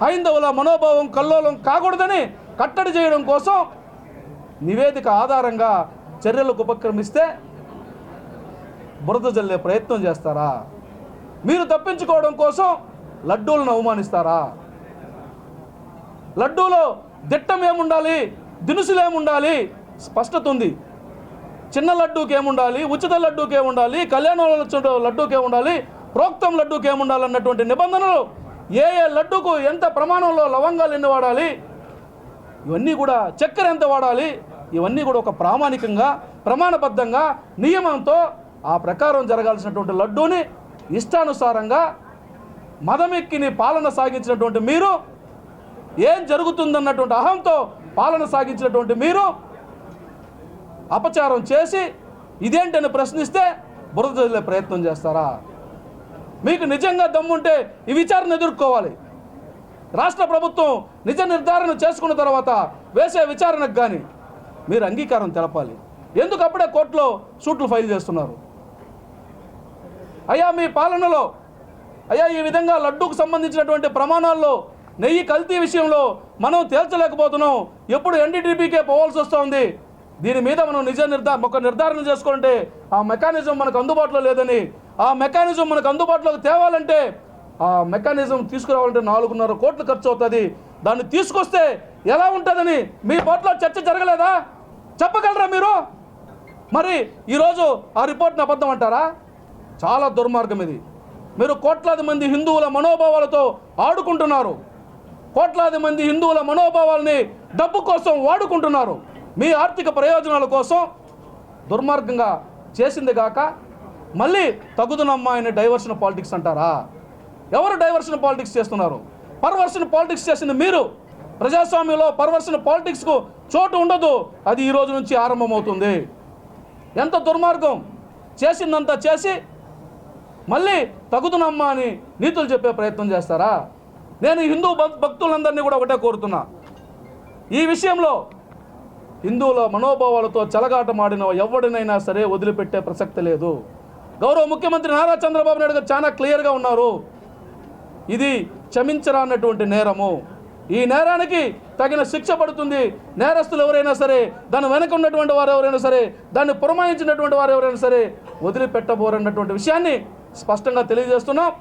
హైందవుల మనోభావం కల్లోలం కాకూడదని కట్టడి చేయడం కోసం నివేదిక ఆధారంగా చర్యలకు ఉపక్రమిస్తే బురద జల్లే ప్రయత్నం చేస్తారా? మీరు తప్పించుకోవడం కోసం లడ్డూలను అవమానిస్తారా? లడ్డూలో దిట్టం ఏముండాలి, దినుసులు ఏముండాలి స్పష్టత ఉంది. చిన్న లడ్డూకి ఏముండాలి, ఉచిత లడ్డూకి ఏముండాలి, కళ్యాణం లడ్డూకి ఏముండాలి, ప్రోక్తం లడ్డూకి ఏముండాలి అన్నటువంటి నిబంధనలు, ఏ లడ్డూకు ఎంత ప్రమాణంలో లవంగాలు ఎన్ని వాడాలి, ఇవన్నీ కూడా చక్కెర ఎంత వాడాలి, ఇవన్నీ కూడా ఒక ప్రామాణికంగా ప్రమాణబద్ధంగా నియమంతో ఆ ప్రకారం జరగాల్సినటువంటి లడ్డూని ఇష్టానుసారంగా మదమెక్కిని పాలన సాగించినటువంటి మీరు, ఏం జరుగుతుందన్నటువంటి అహంతో పాలన సాగించినటువంటి మీరు అపచారం చేసి ఇదేంటని ప్రశ్నిస్తే బురద జల్లే ప్రయత్నం చేస్తారా? మీకు నిజంగా దమ్ముంటే ఈ విచారణ ఎదుర్కోవాలి. రాష్ట్ర ప్రభుత్వం నిజ నిర్ధారణ చేసుకున్న తర్వాత వేసే విచారణకు కానీ మీరు అంగీకారం తెలపాలి. ఎందుకు అప్పుడే కోర్టులో సూట్లు ఫైల్ చేస్తున్నారు? అయ్యా మీ పాలనలో ఈ విధంగా లడ్డూకు సంబంధించినటువంటి ప్రమాణాల్లో నెయ్యి కల్తీ విషయంలో మనం తేల్చలేకపోతున్నాం, ఎప్పుడు ఎన్డీటీపీకే పోవాల్సి వస్తుంది. దీని మీద మనం ఒక నిర్ధారణ చేసుకోవాలంటే ఆ మెకానిజం మనకు అందుబాటులో లేదని, ఆ మెకానిజం మనకు అందుబాటులోకి తేవాలంటే ఆ మెకానిజం తీసుకురావాలంటే 4.5 కోట్లు ఖర్చు అవుతుంది. దాన్ని తీసుకొస్తే ఎలా ఉంటుందని మీ కోర్టులో చర్చ జరగలేదా? చెప్పగలరా మీరు? మరి ఈరోజు ఆ రిపోర్ట్ని అబద్ధం అంటారా? చాలా దుర్మార్గం ఇది. మీరు కోట్లాది మంది హిందువుల మనోభావాలతో ఆడుకుంటున్నారు. కోట్లాది మంది హిందువుల మనోభావాలని డబ్బు కోసం వాడుకుంటున్నారు. మీ ఆర్థిక ప్రయోజనాల కోసం దుర్మార్గంగా చేసింది కాక మళ్ళీ తగుదునమ్మాయిని డైవర్షన్ పాలిటిక్స్ అంటారా? ఎవరు డైవర్షన్ పాలిటిక్స్ చేస్తున్నారు? పర్వర్షన్ పాలిటిక్స్ చేసింది మీరు. ప్రజాస్వామ్యంలో పర్వర్షన్ పాలిటిక్స్కు చోటు ఉండదు. అది ఈ రోజు నుంచి ఆరంభమవుతుంది. ఎంత దుర్మార్గం! చేసిందంతా చేసి మళ్ళీ తగుదునమ్మా అని నీతులు చెప్పే ప్రయత్నం చేస్తారా? నేను హిందూ భక్తులందరినీ కూడా ఒకటే కోరుతున్నా, ఈ విషయంలో హిందువుల మనోభావాలతో చెలగాటమాడిన ఎవడినైనా సరే వదిలిపెట్టే ప్రసక్తి లేదు. గౌరవ ముఖ్యమంత్రి నారా చంద్రబాబు నాయుడు గారు చాలా క్లియర్గా ఉన్నారు. ఇది క్షమించరానటువంటి నేరము. ఈ నేరానికి తగిన శిక్ష పడుతుంది. నేరస్తులు ఎవరైనా సరే, దాని వెనక ఉన్నటువంటి వారు ఎవరైనా సరే, దాన్ని పురమాయించినటువంటి వారు ఎవరైనా సరే వదిలిపెట్టబోరన్నటువంటి విషయాన్ని స్పష్టంగా తెలియజేస్తున్నాం.